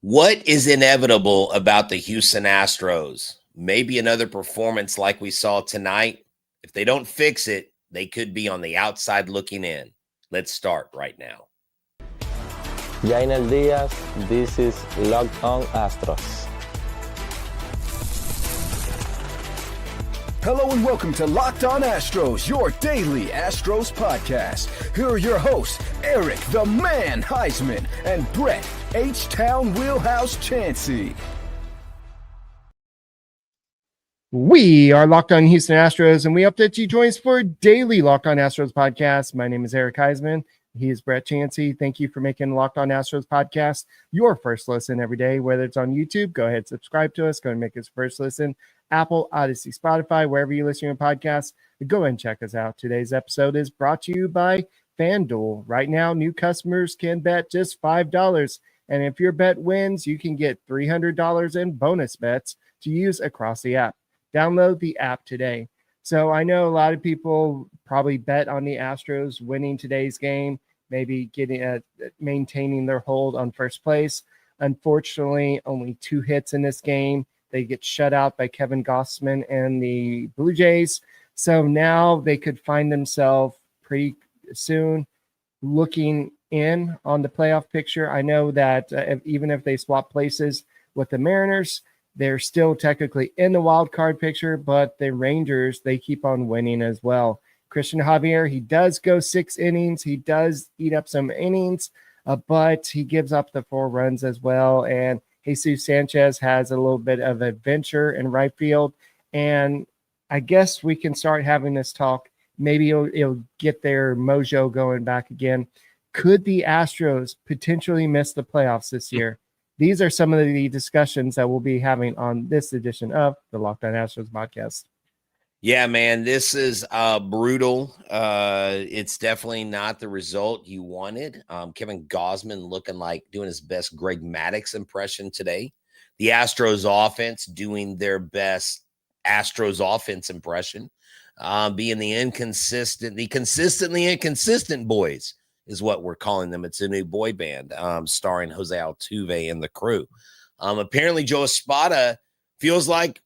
What is inevitable about the Houston Astros? Maybe another performance like we saw tonight. If they don't fix it, they could be on the outside looking in. Let's start right now. Jainel Diaz, this is Locked On Astros. Hello and welcome to Locked On Astros, your daily Astros podcast. Here are your hosts, Eric the Man Huysman and Brett H-Town Wheelhouse Chancey. We are Locked On Houston Astros, and we update you. Join us for a daily Locked On Astros podcast. My name is Eric Huysman. He is Brett Chancey. Thank you for making Locked On Astros podcast your first listen every day. Whether it's on YouTube, go ahead, subscribe to us. Go and make us first listen. Apple, Odyssey, Spotify, wherever you listen to your podcast, go ahead and check us out. Today's episode is brought to you by FanDuel. Right now, new customers can bet just $5. And if your bet wins, you can get $300 in bonus bets to use across the app. Download the app today. So I know a lot of people probably bet on the Astros winning today's game, maybe getting maintaining their hold on first place. Unfortunately, only 2 hits in this game. They get shut out by Kevin Gossman and the Blue Jays. So now they could find themselves pretty soon looking in on the playoff picture. I know that even if they swap places with the Mariners, they're still technically in the wild card picture, but the Rangers, they keep on winning as well. Christian Javier, he does go 6 innings. He does eat up some innings, but he gives up the 4 runs as well. And Jesus Sanchez has a little bit of adventure in right field. And I guess we can start having this talk. Maybe it'll get their mojo going back again. Could the Astros potentially miss the playoffs this year? These are some of the discussions that we'll be having on this edition of the Locked On Astros podcast. Yeah, man, this is brutal. It's definitely not the result you wanted. Kevin Gossman looking like doing his best Greg Maddux impression today. The Astros offense doing their best Astros offense impression. Being the consistently inconsistent boys is what we're calling them. It's a new boy band starring Jose Altuve and the crew. Apparently, Joe Espada feels like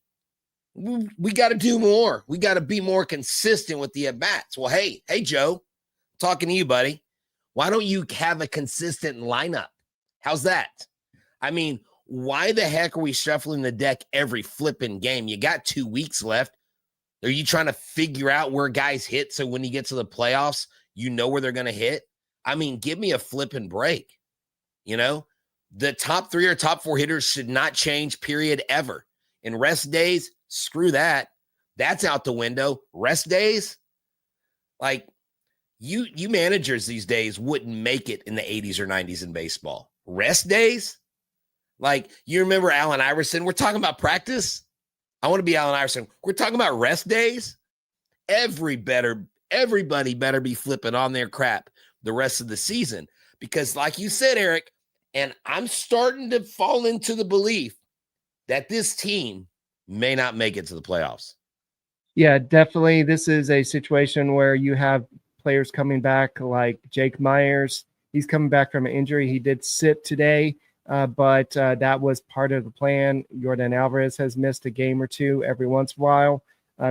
we got to do more. We got to be more consistent with the at-bats. Well, hey, Joe, talking to you, buddy. Why don't you have a consistent lineup? How's that? I mean, why the heck are we shuffling the deck every flipping game? You got 2 weeks left. Are you trying to figure out where guys hit so when you get to the playoffs, you know where they're going to hit? I mean, give me a flipping break. You know, the top 3 or top 4 hitters should not change, period, ever. In rest days, screw that. That's out the window. Rest days, like you managers these days wouldn't make it in the 80s or 90s in baseball. Rest days, like you remember Allen Iverson? We're talking about practice. I want to be Allen Iverson. We're talking about rest days. Everybody better be flipping on their crap the rest of the season because, like you said, Eric, and I'm starting to fall into the belief that this team may not make it to the playoffs. Yeah, definitely. This is a situation where you have players coming back like Jake Myers. He's coming back from an injury. He did sit today, but that was part of the plan. Jordan Alvarez has missed a game or 2 every once in a while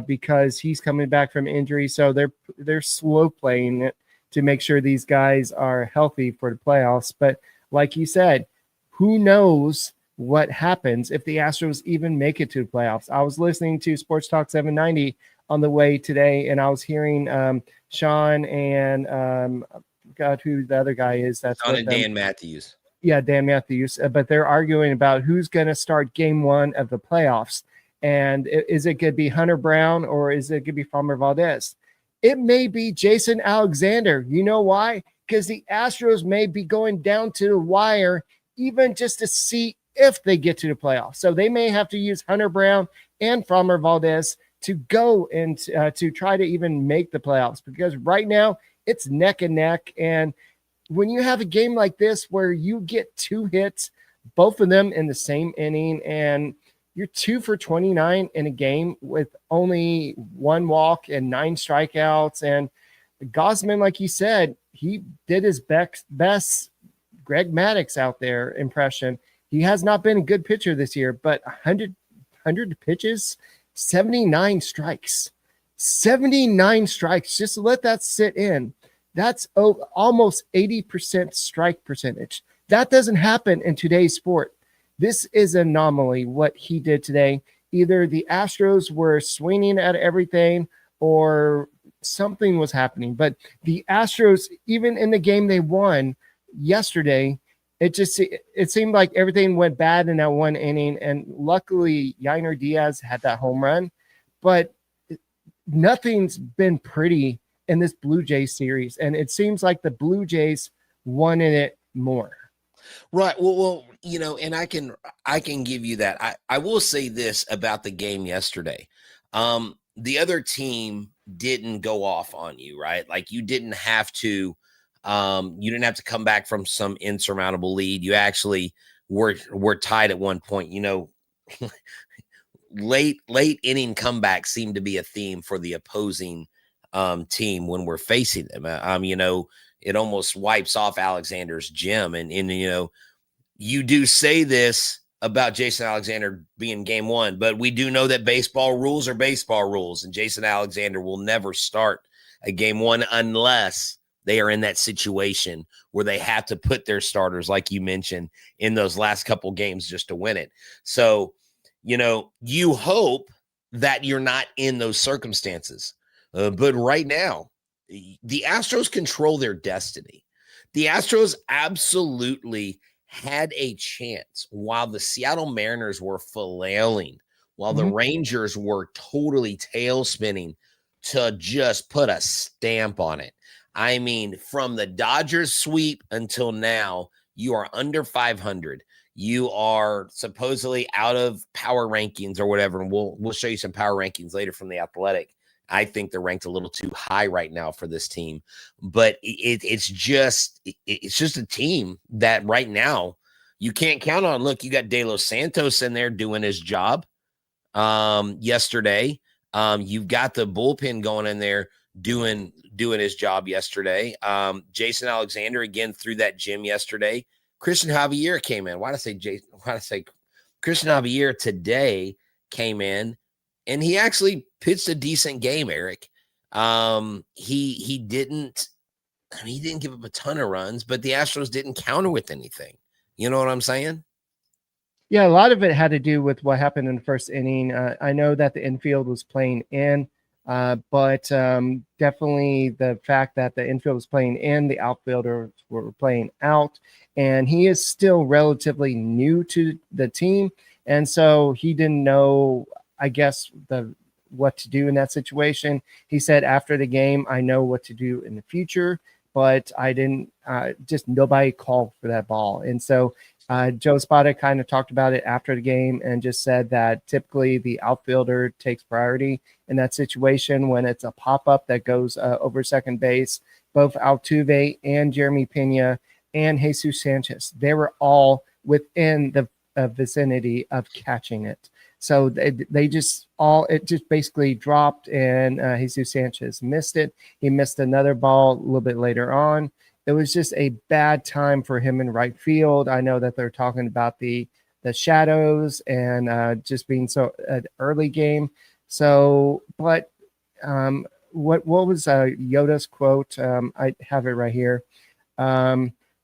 because he's coming back from injury. So they're slow playing it to make sure these guys are healthy for the playoffs. But like you said, who knows what happens if the Astros even make it to the playoffs. I was listening to Sports Talk 790 on the way today, and I was hearing Sean and God, who the other guy is. That's Sean and Dan Matthews. Yeah, Dan Matthews. But they're arguing about who's going to start game 1 of the playoffs. And is it going to be Hunter Brown or is it going to be Framber Valdez? It may be Jason Alexander. You know why? Because the Astros may be going down to the wire even just to see if they get to the playoffs. So they may have to use Hunter Brown and Framber Valdez to go and to try to even make the playoffs because right now it's neck and neck. And when you have a game like this where you get 2 hits, both of them in the same inning, and you're 2 for 29 in a game with only 1 walk and 9 strikeouts. And Gossman, like you said, he did his best Greg Maddux out there impression. He has not been a good pitcher this year, but 100 pitches, 79 strikes. 79 strikes. Just let that sit in. That's almost 80% strike percentage. That doesn't happen in today's sport. This is an anomaly, what he did today. Either the Astros were swinging at everything or something was happening. But the Astros, even in the game they won yesterday, it seemed like everything went bad in that one inning. And luckily, Yainer Diaz had that home run. But nothing's been pretty in this Blue Jays series. And it seems like the Blue Jays wanted it more. Right. Well, and I can give you that. I will say this about the game yesterday. The other team didn't go off on you, right? Like you didn't have to come back from some insurmountable lead. You actually were tied at one point. Late inning comebacks seem to be a theme for the opposing team when we're facing them. It almost wipes off Alexander's gem. And you do say this about Jason Alexander being game one, but we do know that baseball rules are baseball rules, and Jason Alexander will never start a game one unless they are in that situation where they have to put their starters, like you mentioned, in those last couple games just to win it. So, you hope that you're not in those circumstances. But right now, the Astros control their destiny. The Astros absolutely had a chance while the Seattle Mariners were flailing, while the Rangers were totally tail spinning, to just put a stamp on it. I mean, from the Dodgers sweep until now, you are under 500. You are supposedly out of power rankings or whatever. And we'll show you some power rankings later from The Athletic. I think they're ranked a little too high right now for this team, but it's just a team that right now you can't count on. Look, you got De Los Santos in there doing his job yesterday. You've got the bullpen going in there doing his job yesterday. Jason Alexander again threw that gym yesterday. Christian Javier came in. Why did I say Christian Javier today came in? And he actually pitched a decent game, Eric. He didn't give up a ton of runs, but the Astros didn't counter with anything. You know what I'm saying? Yeah, a lot of it had to do with what happened in the first inning. I know that the infield was playing in, but definitely the fact that the infield was playing in, the outfielders were playing out, and he is still relatively new to the team, and so he didn't know, I guess, what to do in that situation. He said after the game, I know what to do in the future, but I didn't, just nobody called for that ball. And so Joe Espada kind of talked about it after the game and just said that typically the outfielder takes priority in that situation when it's a pop-up that goes over second base. Both Altuve and Jeremy Pena and Jesus Sanchez, they were all within the vicinity of catching it. So it just basically dropped, and Jesus Sanchez missed it. He missed another ball a little bit later on. It was just a bad time for him in right field. I know that they're talking about the shadows and just being so an early game. So, but what was Yoda's quote? I have it right here.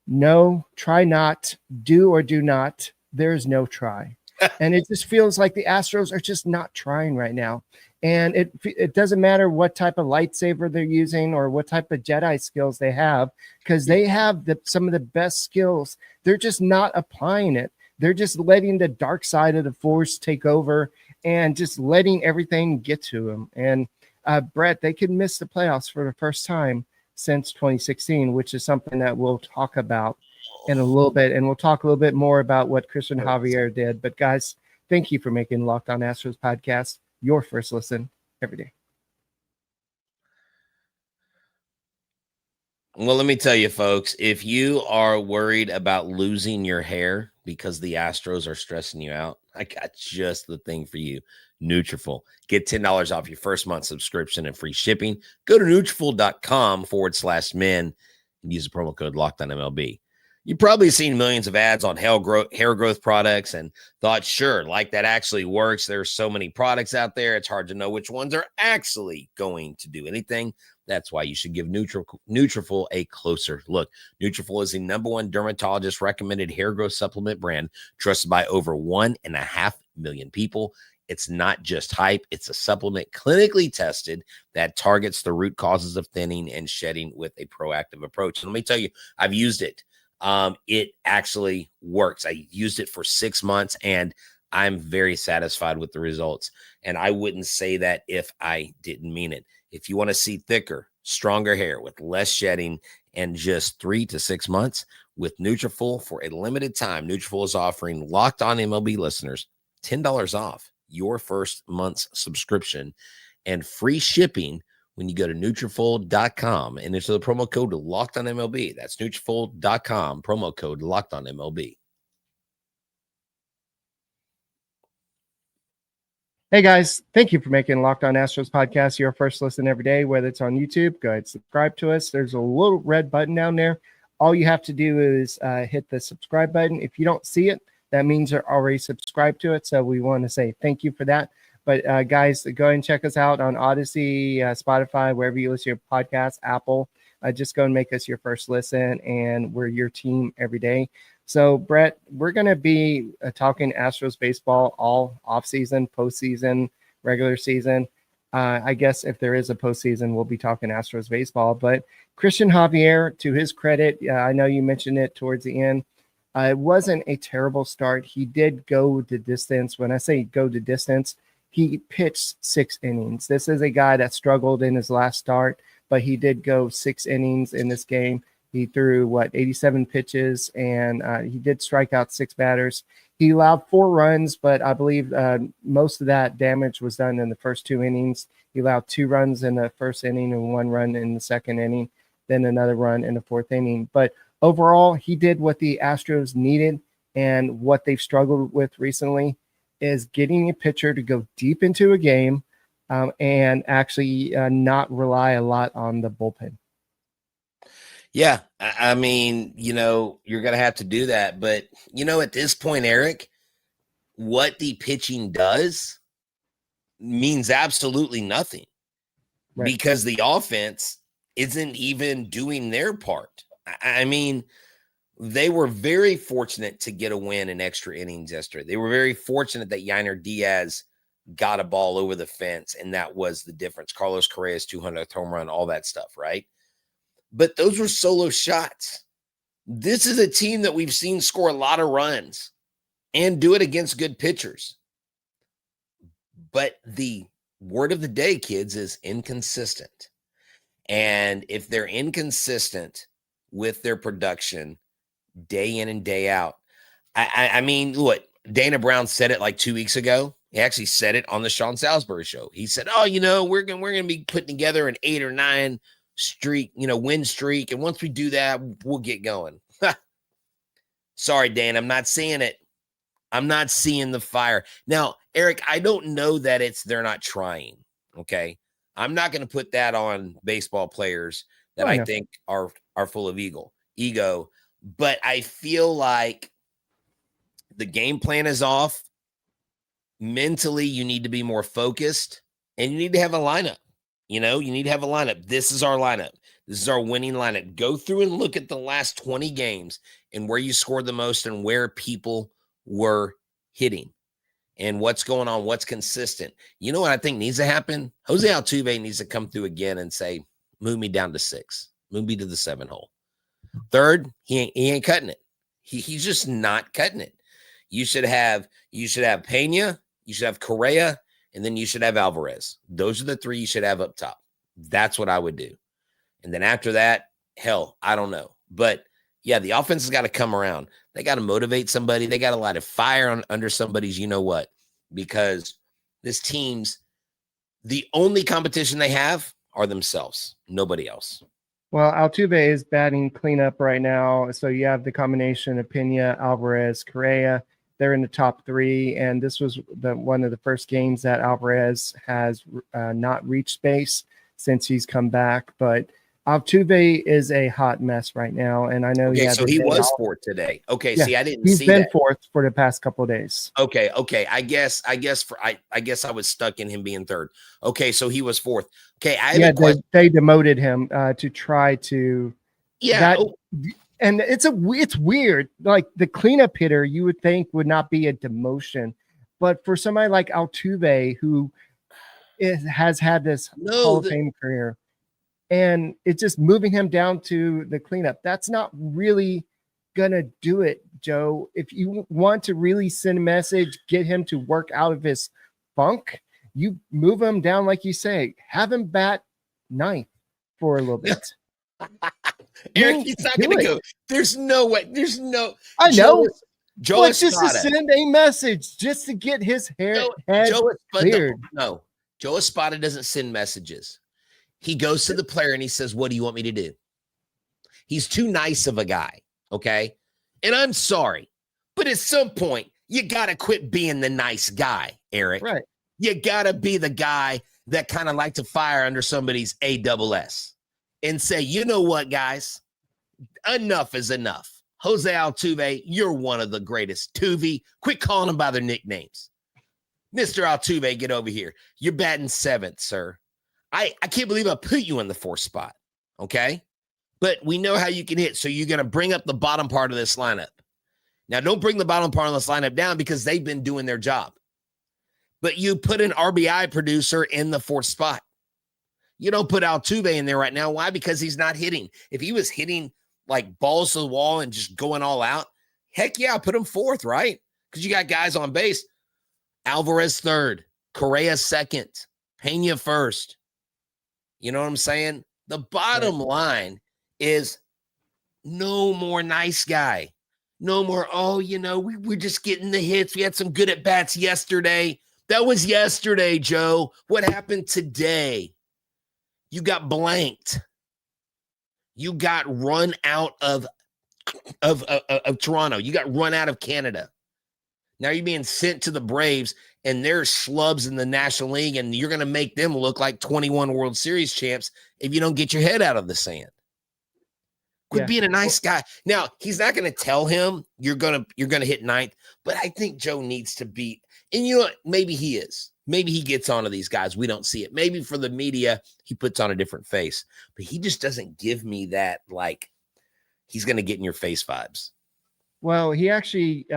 No, try not, do or do not. There is no try. And it just feels like the Astros are just not trying right now. And it doesn't matter what type of lightsaber they're using or what type of Jedi skills they have, because they have some of the best skills. They're just not applying it. They're just letting the dark side of the Force take over and just letting everything get to them. And Brett, they could miss the playoffs for the first time since 2016, which is something that we'll talk about in a little bit, and we'll talk a little bit more about what Christian Javier did. But guys, thank you for making Locked On Astros podcast your first listen every day. Well, let me tell you, folks, if you are worried about losing your hair because the Astros are stressing you out, I got just the thing for you. Nutrafol. Get $10 off your first month subscription and free shipping. Go to Nutrafol.com/men and use the promo code LOCKEDONMLB. You've probably seen millions of ads on hair growth products and thought, sure, like that actually works. There's so many products out there. It's hard to know which ones are actually going to do anything. That's why you should give Nutrafol a closer look. Nutrafol is the #1 dermatologist recommended hair growth supplement brand trusted by over 1.5 million people. It's not just hype. It's a supplement clinically tested that targets the root causes of thinning and shedding with a proactive approach. And let me tell you, I've used it. It actually works. I used it for 6 months and I'm very satisfied with the results. And I wouldn't say that if I didn't mean it. If you want to see thicker, stronger hair with less shedding and just 3 to 6 months with Nutrafol for a limited time, Nutrafol is offering Locked On MLB listeners $10 off your first month's subscription and free shipping when you go to Nutrafol.com and enter the promo code Locked On MLB. That's Nutrafol.com, promo code Locked On MLB. Hey guys, thank you for making Locked On Astros podcast your first listen every day, whether it's on YouTube. Go ahead, subscribe to us. There's a little red button down there. All you have to do is hit the subscribe button. If you don't see it, that means you're already subscribed to it. So we want to say thank you for that. But guys, go ahead and check us out on Odyssey, Spotify, wherever you listen to your podcasts, Apple. Just go and make us your first listen, and we're your team every day. So, Brett, we're going to be talking Astros baseball all offseason, postseason, regular season. I guess if there is a postseason, we'll be talking Astros baseball. But Christian Javier, to his credit, I know you mentioned it towards the end. It wasn't a terrible start. He did go the distance. When I say go the distance, he pitched 6 innings. This is a guy that struggled in his last start, but he did go 6 innings in this game. He threw, 87 pitches, and he did strike out 6 batters. He allowed 4 runs, but I believe most of that damage was done in the first 2 innings. He allowed 2 runs in the first inning and 1 run in the second inning, then another run in the 4th inning. But overall, he did what the Astros needed, and what they've struggled with recently is getting a pitcher to go deep into a game and actually not rely a lot on the bullpen. Yeah, I mean, you're going to have to do that. But, at this point, Eric, what the pitching does means absolutely nothing, right? Because the offense isn't even doing their part. I mean, they were very fortunate to get a win in extra innings yesterday. They were very fortunate that Yainer Diaz got a ball over the fence, and that was the difference. Carlos Correa's 200th home run, all that stuff, right? But those were solo shots. This is a team that we've seen score a lot of runs and do it against good pitchers. But the word of the day, kids, is inconsistent. And if they're inconsistent with their production day in and day out, I mean, look, Dana Brown said it like 2 weeks ago. He actually said it on the Sean Salisbury show. He said, we're going to be putting together an 8 or 9 streak, win streak. And once we do that, we'll get going. Sorry, Dan, I'm not seeing it. I'm not seeing the fire. Now, Eric, I don't know that they're not trying. Okay. I'm not going to put that on baseball players that I think are full of ego, but I feel like the game plan is off. Mentally, you need to be more focused, and you need to have a lineup. You need to have a lineup. This is our lineup. This is our winning lineup. Go through and look at the last 20 games and where you scored the most and where people were hitting and what's going on, what's consistent. You know what I think needs to happen? Jose Altuve needs to come through again and say, move me down to 6. Move me to the 7 hole. Third, he ain't cutting it. He's just not cutting it. You should have Pena, you should have Correa, and then you should have Alvarez. Those are the 3 you should have up top. That's what I would do. And then after that, hell, I don't know. But yeah, the offense has got to come around. They got to motivate somebody. They got to light a fire under somebody's you-know-what. Because this team's, the only competition they have are themselves. Nobody else. Well, Altuve is batting cleanup right now. So you have the combination of Pena, Alvarez, Correa. They're in the top 3, and this was one of the first games that Alvarez has not reached base since he's come back. But Altuve is a hot mess right now, and I know so he was fourth today. Okay, yeah, see, I didn't he's see been that. fourth for the past couple of days. Okay. I guess I was stuck in him being third. Okay, so he was fourth. Okay, I have a question. They demoted him to try to and it's weird. Like the cleanup hitter, you would think would not be a demotion, but for somebody like Altuve, who has had this Hall of Fame career, and it's just moving him down to the cleanup. That's not really gonna do it, Joe. If you want to really send a message, get him to work out of his funk, you move him down, like you say, have him bat ninth for a little bit. Eric, he's not gonna go. There's no way. There's no. I know. Joe just to send a message, just to get his head cleared. No, Joe Espada doesn't send messages. He goes to the player and he says, "What do you want me to do?" He's too nice of a guy, okay? And I'm sorry, but at some point, you got to quit being the nice guy, Eric. Right. You got to be the guy that kind of like to fire under somebody's ASS and say, you know what, guys? Enough is enough. Jose Altuve, you're one of the greatest. Tuve, quit calling them by their nicknames. Mr. Altuve, get over here. You're batting seventh, sir. I can't believe I put you in the fourth spot, okay? But we know how you can hit, so you're going to bring up the bottom part of this lineup. Now, don't bring the bottom part of this lineup down because they've been doing their job. But you put an RBI producer in the fourth spot. You don't put Altuve in there right now. Why? Because he's not hitting. If he was hitting like balls to the wall and just going all out, heck yeah, put him fourth, right? Because you got guys on base. Alvarez third, Correa second, Pena first. You know what I'm saying? The bottom line is no more nice guy. No more, we're just getting the hits. We had some good at-bats yesterday. That was yesterday, Joe. What happened today? You got blanked. You got run out of Toronto. You got run out of Canada. Now you're being sent to the Braves, and they're schlubs in the National League, and you're going to make them look like 21 World Series champs if you don't get your head out of the sand. Quit being a nice guy. Now, he's not going to tell him you're going to hit ninth, but I think Joe needs to be, and you know what? Maybe he is. Maybe he gets onto these guys. We don't see it. Maybe for the media, he puts on a different face, but he just doesn't give me that, like, he's going to get in your face vibes. Well, he actually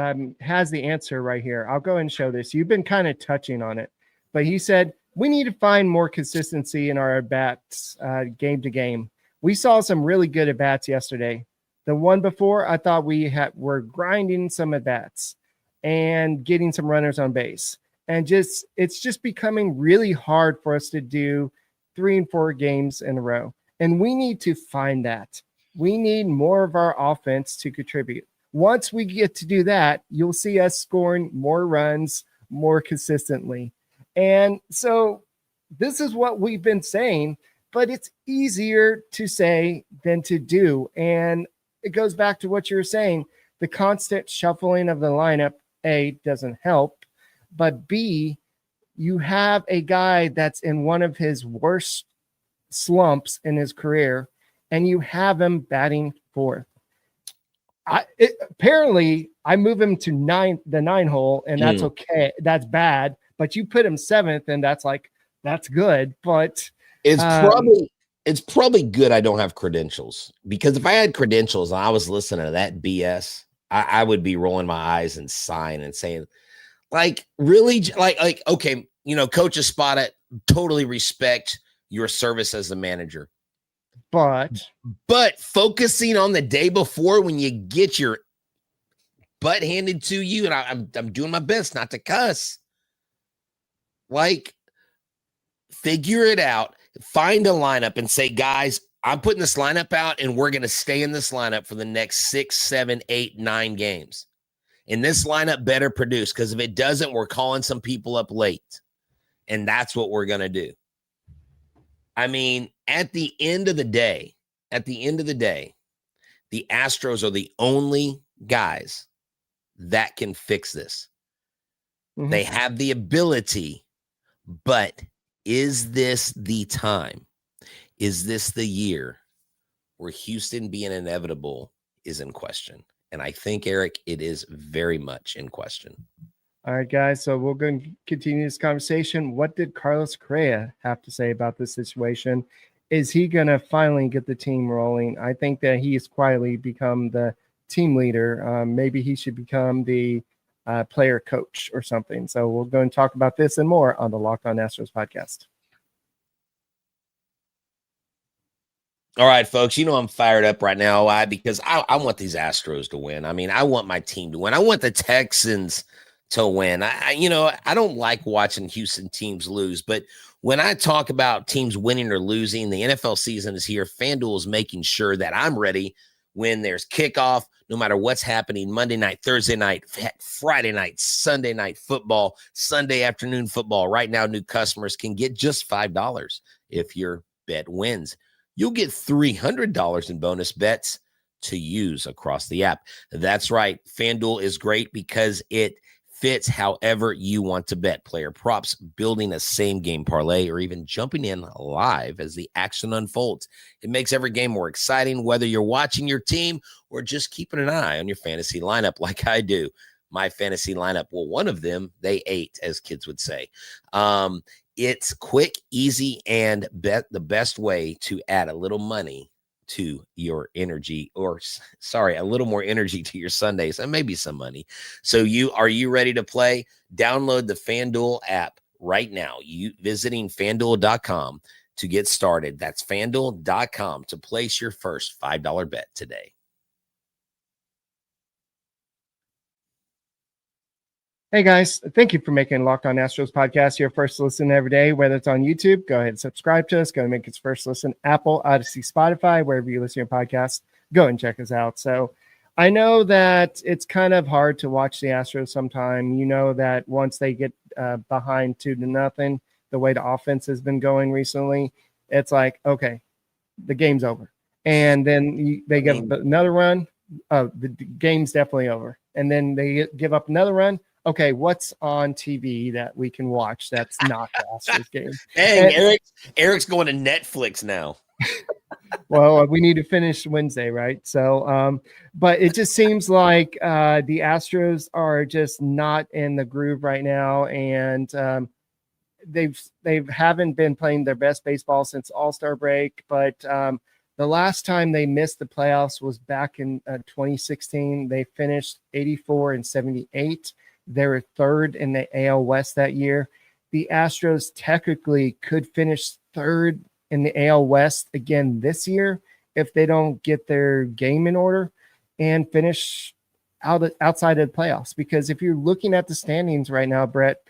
has the answer right here. I'll go and show this. You've been kind of touching on it, but he said, we need to find more consistency in our at-bats game to game. We saw some really good at-bats yesterday. The one before, I thought were grinding some at-bats and getting some runners on base. And it's just becoming really hard for us to do 3 and 4 games in a row. And we need to find that. We need more of our offense to contribute. Once we get to do that, you'll see us scoring more runs more consistently. And so this is what we've been saying, but it's easier to say than to do. And it goes back to what you were saying. The constant shuffling of the lineup, A, doesn't help, but B, you have a guy that's in one of his worst slumps in his career, and you have him batting fourth. Apparently, I move him to the 9 hole, and that's okay. That's bad, but you put him 7th, and that's good. But it's probably good I don't have credentials, because if I had credentials and I was listening to that BS, I would be rolling my eyes and sighing and saying, like, really, like okay, Coach Espada, totally respect your service as a manager. But focusing on the day before when you get your butt handed to you, and I'm doing my best not to cuss, like, figure it out, find a lineup and say, guys, I'm putting this lineup out and we're going to stay in this lineup for the next 6, 7, 8, 9 games. And this lineup better produce, because if it doesn't, we're calling some people up late. And that's what we're going to do. I mean, at the end of the day, the Astros are the only guys that can fix this. Mm-hmm. They have the ability, but is this the time? Is this the year where Houston being inevitable is in question. And I think, Eric, it is very much in question. All right, guys. So we're going to continue this conversation. What did Carlos Correa have to say about this situation? Is he going to finally get the team rolling? I think that he has quietly become the team leader. Maybe he should become the player coach or something. So we're going to talk about this and more on the Locked On Astros podcast. All right, folks, you know I'm fired up right now. Why? Because I want these Astros to win. I mean, I want my team to win. I want the Texans to win. I don't like watching Houston teams lose, but when I talk about teams winning or losing, the NFL season is here. FanDuel is making sure that I'm ready when there's kickoff, no matter what's happening, Monday night, Thursday night, Friday night, Sunday night football, Sunday afternoon football. Right now, new customers can get just $5 if your bet wins. You'll get $300 in bonus bets to use across the app. That's right. FanDuel is great because it fits however you want to bet. Player props, building a same game parlay, or even jumping in live as the action unfolds. It makes every game more exciting, whether you're watching your team or just keeping an eye on your fantasy lineup like I do. My fantasy lineup, well, one of them, they ate, as kids would say. It's quick, easy, and the best way to add a little money to your energy, a little more energy to your Sundays and maybe some money. So are you ready to play? Download the FanDuel app right now. You visiting FanDuel.com to get started. That's FanDuel.com to place your first $5 bet today. Hey guys, thank you for making Locked On Astros podcast your first listen every day. Whether it's on YouTube, go ahead and subscribe to us. Go and make it first listen. Apple, Odyssey, Spotify, wherever you listen to your podcasts, go and check us out. So I know that it's kind of hard to watch the Astros sometime. You know that once they get behind 2-0, the way the offense has been going recently, it's like, okay, the game's over. And then they give up another run. Oh, the game's definitely over. And then they give up another run. Okay, what's on TV that we can watch that's not the Astros game? Hey, Eric's going to Netflix now. Well, we need to finish Wednesday, right? So, but it just seems like the Astros are just not in the groove right now, and they haven't been playing their best baseball since All-Star break. But the last time they missed the playoffs was back in 2016. They finished 84-78. They were third in the AL West that year. The Astros technically could finish third in the AL West again this year if they don't get their game in order and finish outside of the playoffs. Because if you're looking at the standings right now, Brett,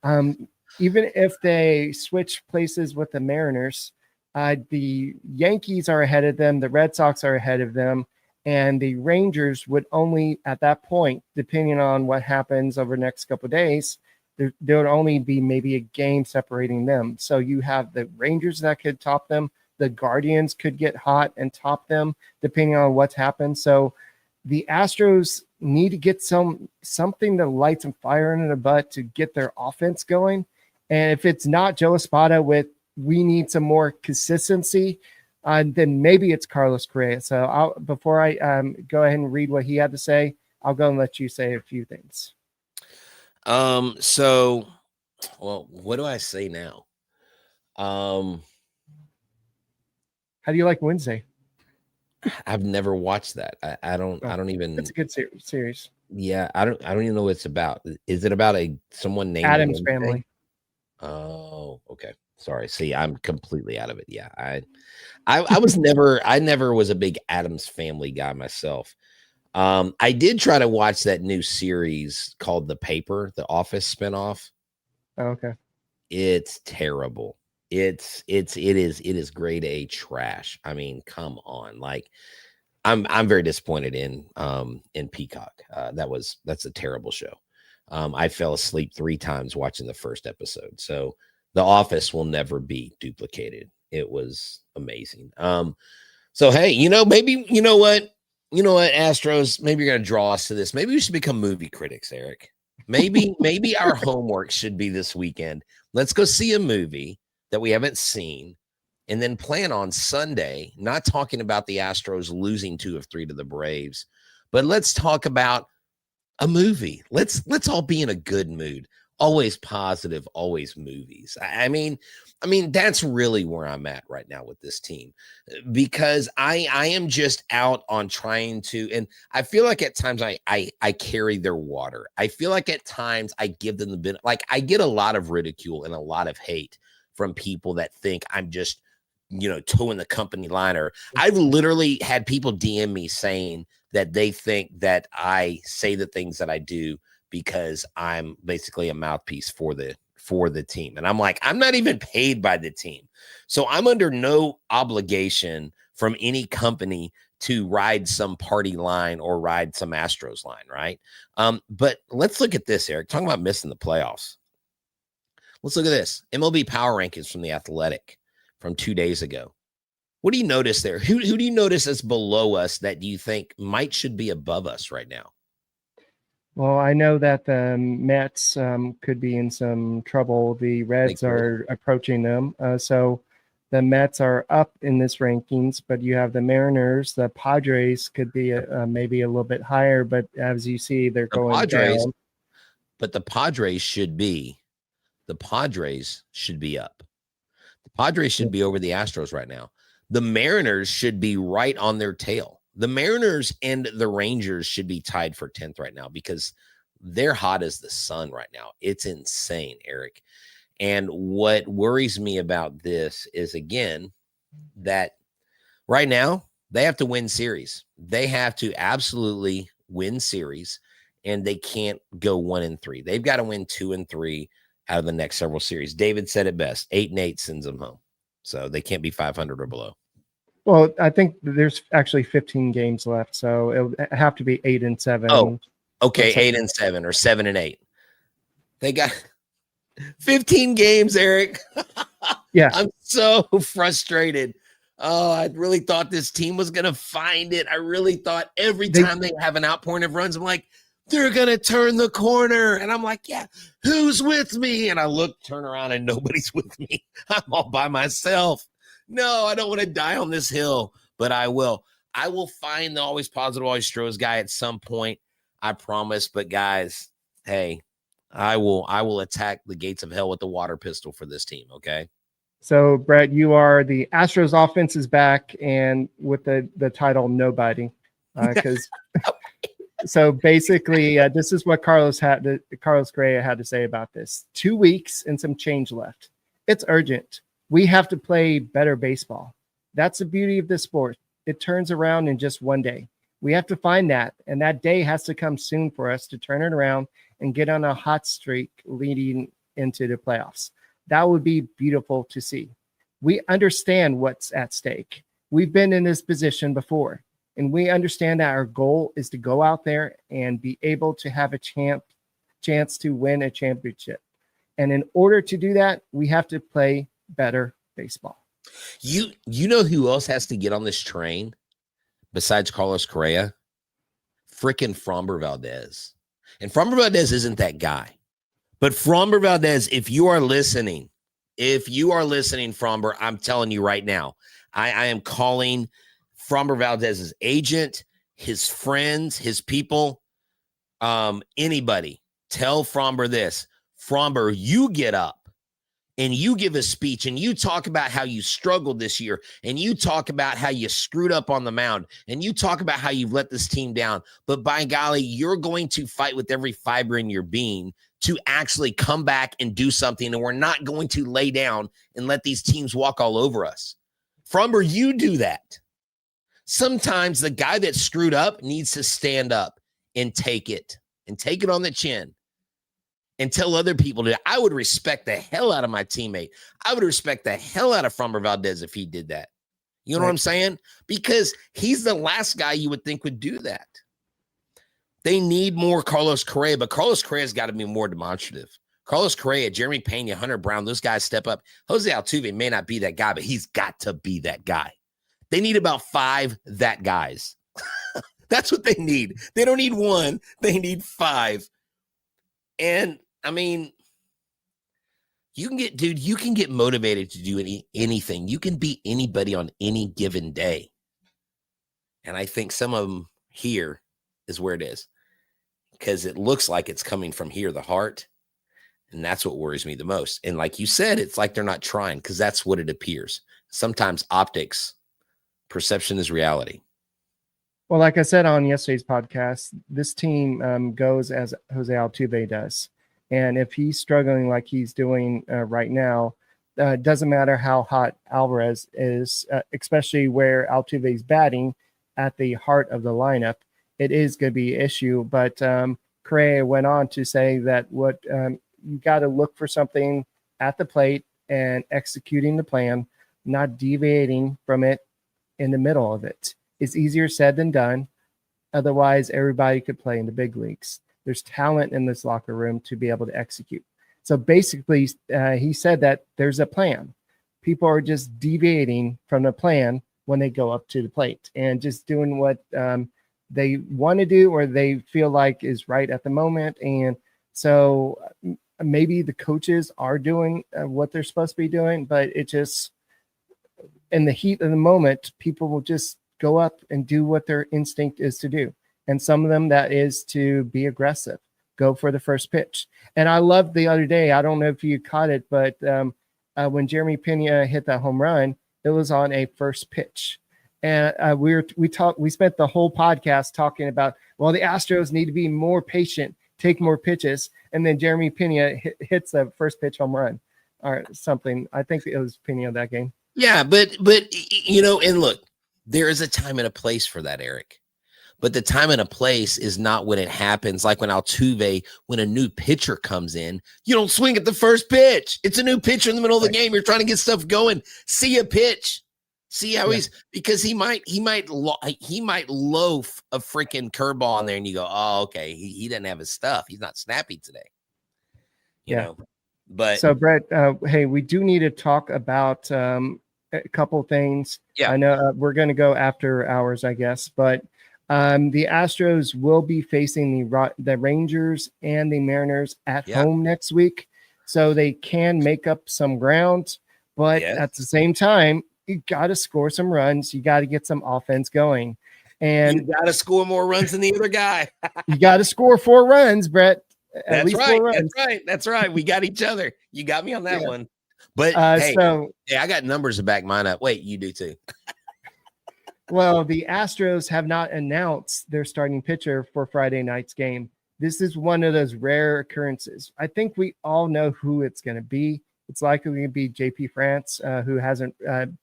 even if they switch places with the Mariners, the Yankees are ahead of them, the Red Sox are ahead of them, and the Rangers would only, at that point, depending on what happens over the next couple of days, there would only be maybe a game separating them. So you have the Rangers that could top them. The Guardians could get hot and top them, depending on what's happened. So the Astros need to get something to light some fire under the butt to get their offense going. And if it's not Joe Espada with we need some more consistency, then maybe it's Carlos Correa. So before I go ahead and read what he had to say, I'll go and let you say a few things. So, well, what do I say now? How do you like Wednesday? I've never watched that. I don't even. It's a good series. Yeah, I don't even know what it's about. Is it about someone named Adam's Wednesday? family? Oh, okay. Sorry. See, I'm completely out of it. Yeah, I never was a big Adams Family guy myself. I did try to watch that new series called The Paper, the Office spinoff. Oh, okay. It's terrible. It is grade A trash. I mean, come on. Like, I'm very disappointed in Peacock. That's a terrible show. I fell asleep 3 times watching the first episode. So The Office will never be duplicated. It was amazing. So hey, maybe you know what, Astros, maybe you're gonna draw us to this. Maybe we should become movie critics, Eric. Maybe our homework should be this weekend. Let's go see a movie that we haven't seen and then plan on Sunday, not talking about the Astros losing 2 of 3 to the Braves, but let's talk about a movie. Let's all be in a good mood. Always positive, always movies. I mean, that's really where I'm at right now with this team, because I am just out on trying to, and I feel like at times I carry their water. I feel like at times I give them the bit, like I get a lot of ridicule and a lot of hate from people that think I'm just, towing the company line. Or I've literally had people DM me saying that they think that I say the things that I do because I'm basically a mouthpiece for the team. And I'm like, I'm not even paid by the team. So I'm under no obligation from any company to ride some party line or ride some Astros line, right? But let's look at this, Eric. Talking about missing the playoffs. Let's look at this. MLB Power Rankings from The Athletic from 2 days ago. What do you notice there? Who do you notice is below us that you think should be above us right now? Well, I know that the Mets could be in some trouble. The Reds are approaching them. So the Mets are up in this rankings, but you have the Mariners. The Padres could be maybe a little bit higher, but as you see, they're going down. But the Padres should be up. The Padres should be over the Astros right now. The Mariners should be right on their tail. The Mariners and the Rangers should be tied for 10th right now because they're hot as the sun right now. It's insane, Eric. And what worries me about this is, again, that right now they have to win series. They have to absolutely win series, and they can't go 1-3. They've got to win 2 and 3 out of the next several series. David said it best, 8-8 sends them home. So they can't be 500 or below. Well, I think there's actually 15 games left, so it'll have to be 8-7. Oh, okay, 8-7 or 7-8. They got 15 games, Eric. Yeah, I'm so frustrated. Oh, I really thought this team was going to find it. I really thought every time they have an outpouring of runs, I'm like, they're going to turn the corner. And I'm like, yeah, who's with me? And I turn around, and nobody's with me. I'm all by myself. No, I don't want to die on this hill, but I will. I will find the always positive, always Astros guy at some point. I promise. But guys, hey, I will attack the gates of hell with the water pistol for this team. Okay. So Brett, you are the Astros offense is back, and with the title nobody, because so basically this is what Carlos Correa had to say about this. 2 weeks and some change left. It's urgent. We have to play better baseball. That's the beauty of this sport. It turns around in just one day. We have to find that, and that day has to come soon for us to turn it around and get on a hot streak leading into the playoffs. That would be beautiful to see. We understand what's at stake. We've been in this position before, and we understand that our goal is to go out there and be able to have a chance to win a championship. And in order to do that, we have to play better baseball. You know who else has to get on this train besides Carlos Correa? Freaking Framber Valdez. And Framber Valdez isn't that guy. But Framber Valdez, if you are listening, Framber, I'm telling you right now, I am calling Framber Valdez's agent, his friends, his people, anybody. Tell Framber this. Framber, you get up and you give a speech and you talk about how you struggled this year, and you talk about how you screwed up on the mound, and you talk about how you've let this team down. But by golly, you're going to fight with every fiber in your being to actually come back and do something. And we're not going to lay down and let these teams walk all over us. Fromber, you do that. Sometimes the guy that screwed up needs to stand up and take it on the chin and tell other people that I would respect the hell out of my teammate. I would respect the hell out of Framber Valdez if he did that. You know what I'm saying? Because he's the last guy you would think would do that. They need more Carlos Correa, but Carlos Correa's got to be more demonstrative. Carlos Correa, Jeremy Pena, Hunter Brown, those guys step up. Jose Altuve may not be that guy, but he's got to be that guy. They need about 5 that guys. That's what they need. They don't need 1. They need 5. And, I mean, You can get motivated to do anything. You can beat anybody on any given day. And I think some of them here is where it is, because it looks like it's coming from here, the heart. And that's what worries me the most. And like you said, it's like they're not trying, because that's what it appears. Sometimes optics, perception is reality. Well, like I said on yesterday's podcast, this team goes as Jose Altuve does. And if he's struggling like he's doing right now, doesn't matter how hot Alvarez is, especially where Altuve's batting at the heart of the lineup, it is going to be an issue. But Correa went on to say that you got to look for something at the plate and executing the plan, not deviating from it in the middle of it. It's easier said than done. Otherwise, everybody could play in the big leagues. There's talent in this locker room to be able to execute. So basically, he said that there's a plan. People are just deviating from the plan when they go up to the plate and just doing what they want to do or they feel like is right at the moment. And so maybe the coaches are doing what they're supposed to be doing, but it just, in the heat of the moment, people will just go up and do what their instinct is to do. And some of them, that is to be aggressive, go for the first pitch. And I loved the other day, I don't know if you caught it, but when Jeremy Pena hit that home run, it was on a first pitch. And we spent the whole podcast talking about, well, the Astros need to be more patient, take more pitches. And then Jeremy Pena hits the first pitch home run or something. I think it was Pena that game. Yeah, but and look, there is a time and a place for that, Eric. But the time and a place is not when it happens. Like when Altuve, when a new pitcher comes in, you don't swing at the first pitch. It's a new pitcher in the middle of the game. You're trying to get stuff going. See a pitch. See how because he might loaf a freaking curveball on there, and you go, oh, okay, he doesn't have his stuff. He's not snappy today. You know. But so Brett, hey, we do need to talk about a couple things. Yeah, I know we're going to go after hours, I guess, but the Astros will be facing the Rangers and the Mariners at home next week, so they can make up some ground. But at the same time, you got to score some runs. You got to get some offense going, and you got to score more runs than the other guy. You got to score 4 runs, Brett. That's right. That's right. We got each other. You got me on that one. But hey, I got numbers to back mine up. Wait, you do too. Well, the Astros have not announced their starting pitcher for Friday night's game. This is one of those rare occurrences. I think we all know who it's going to be. It's likely going to be JP France, who hasn't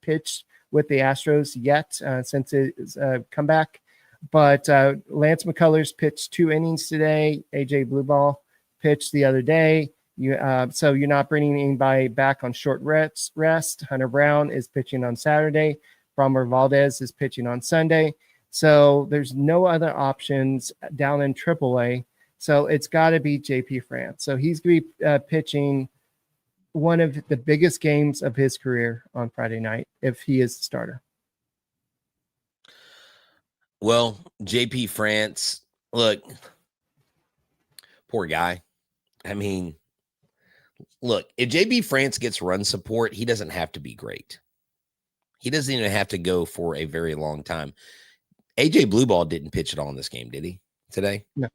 pitched with the Astros yet since his comeback. But Lance McCullers pitched 2 innings today. AJ Blueball pitched the other day. So you're not bringing anybody back on short rest. Hunter Brown is pitching on Saturday. Framber Valdez is pitching on Sunday. So there's no other options down in AAA. So it's got to be JP France. So he's going to be pitching one of the biggest games of his career on Friday night if he is the starter. Well, JP France, look, poor guy. I mean, look, if JP France gets run support, he doesn't have to be great. He doesn't even have to go for a very long time. AJ Blueball didn't pitch at all in this game, did he? Today? No.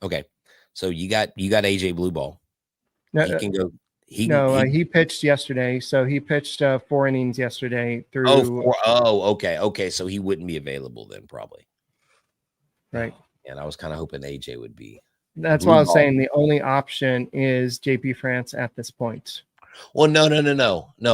Okay. So you got AJ Blueball. No, he can go. He pitched yesterday. So he pitched 4 innings yesterday through. Okay. So he wouldn't be available then, probably. Right. And I was kind of hoping AJ would be. That's why I was saying the only option is JP France at this point. Well, no.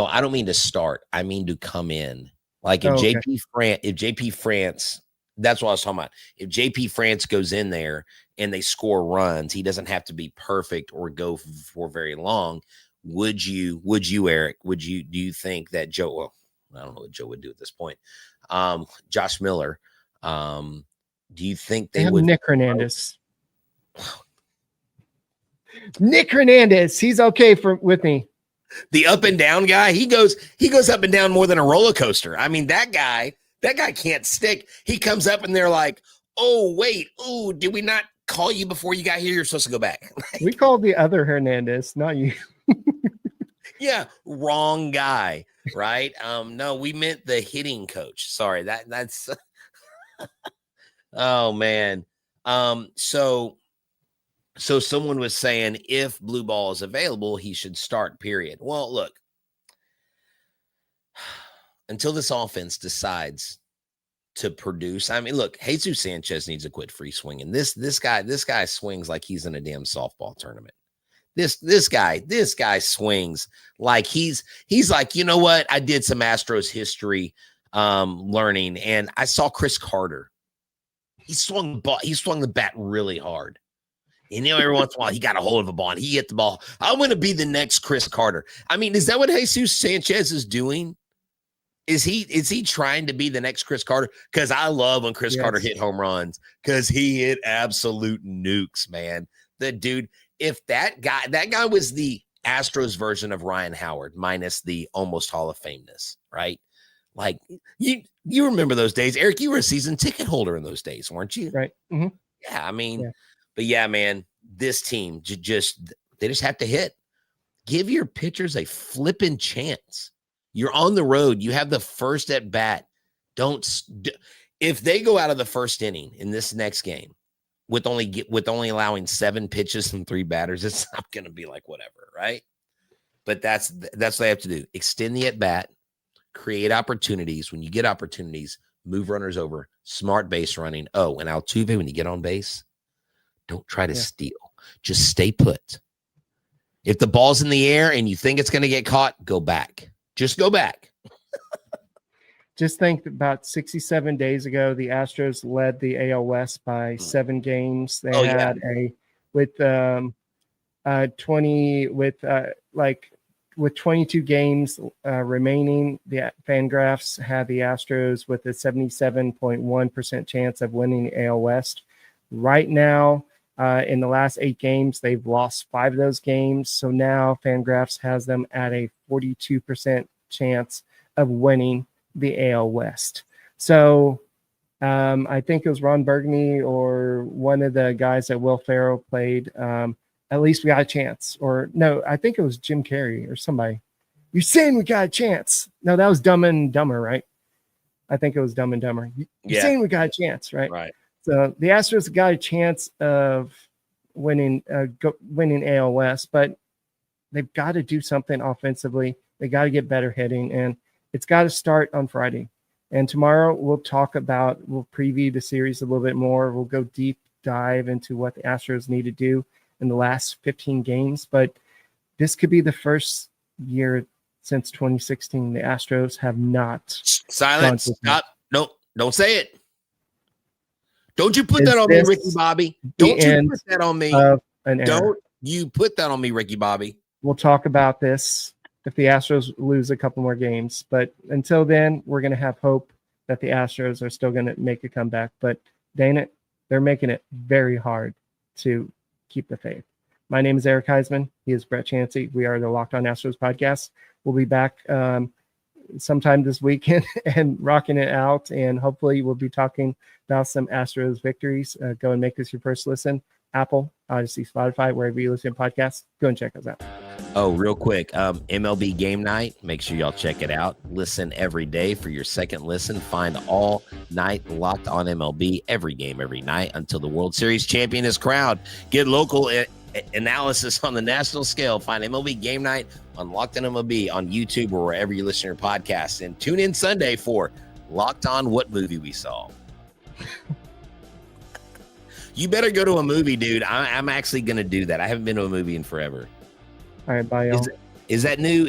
I don't mean to start. I mean to come in. Like if JP France, that's what I was talking about. If JP France goes in there and they score runs, he doesn't have to be perfect or go for very long. Would you, Eric? Do you think that Joe? Well, I don't know what Joe would do at this point. Josh Miller. Do you think they would? Nick Hernandez. Nick Hernandez. He's okay with me. The up and down guy. He goes up and down more than a roller coaster. I mean, that guy can't stick. He comes up and they're like, oh, wait. Oh, did we not call you before you got here? You're supposed to go back. We called the other Hernandez, not you. Yeah, wrong guy, right? No, we meant the hitting coach. Sorry, that's oh man. So someone was saying if blue ball is available, he should start, period. Well, look, until this offense decides to produce. I mean, look, Jesus Sanchez needs to quit free swinging. This guy swings like he's in a damn softball tournament. This guy swings like he's like, you know what? I did some Astros history learning, and I saw Chris Carter. He swung the bat really hard. And every once in a while he got a hold of a ball and he hit the ball. I'm going to be the next Chris Carter. I mean, is that what Jesus Sanchez is doing? Is he trying to be the next Chris Carter? Because I love when Chris Carter hit home runs because he hit absolute nukes, man. The dude, if that guy was the Astros version of Ryan Howard minus the almost Hall of Fameness, right? Like you remember those days, Eric? You were a season ticket holder in those days, weren't you? Right. Mm-hmm. Yeah, I mean, but yeah, man, this team they just have to hit. Give your pitchers a flipping chance. You're on the road. You have the first at bat. If they go out of the first inning in this next game with only allowing 7 pitches and 3 batters, it's not going to be like whatever, right? But that's what they have to do. Extend the at bat, create opportunities. When you get opportunities, move runners over, smart base running. Oh, and Altuve, when you get on base, don't try to steal. Just stay put. If the ball's in the air and you think it's going to get caught, go back. Just go back. Just think about 67 days ago, the Astros led the AL West by 7 games. They had with 22 games remaining. The Fangraphs had the Astros with a 77.1% chance of winning the AL West. Right now, in the last 8 games, they've lost 5 of those games. So now Fangraphs has them at a 42% chance of winning the AL West. So I think it was Ron Burgundy or one of the guys that Will Ferrell played. At least we got a chance. Or no, I think it was Jim Carrey or somebody. You're saying we got a chance. No, that was Dumb and Dumber, right? I think it was Dumb and Dumber. You're saying we got a chance, right? Right. So the Astros got a chance of winning AL West, but they've got to do something offensively. They got to get better hitting, and it's got to start on Friday. And tomorrow we'll preview the series a little bit more. We'll go deep dive into what the Astros need to do in the last 15 games. But this could be the first year since 2016 the Astros have not. Silence. Stop. No, don't say it. Don't you put that on me, Ricky Bobby. Don't you put that on me. Don't you put that on me, Ricky Bobby. We'll talk about this if the Astros lose a couple more games. But until then, we're going to have hope that the Astros are still going to make a comeback. But dang it, they're making it very hard to keep the faith. My name is Eric Huysman. He is Brett Chancey. We are the Locked On Astros podcast. We'll be back sometime this weekend and rocking it out. And hopefully we'll be talking about some Astros victories. Go and make this your first listen. Apple, Odyssey, Spotify, wherever you listen to podcasts. Go and check us out. Oh, real quick, MLB Game Night. Make sure y'all check it out. Listen every day for your second listen. Find all night Locked On MLB, every game, every night until the World Series champion is crowned. Get local analysis on the national scale. Find MLB Game Night on Locked On MLB on YouTube or wherever you listen to your podcasts. And tune in Sunday for Locked On What Movie We Saw. You better go to a movie, dude. I'm actually going to do that. I haven't been to a movie in forever. All right, bye, y'all. Is that new?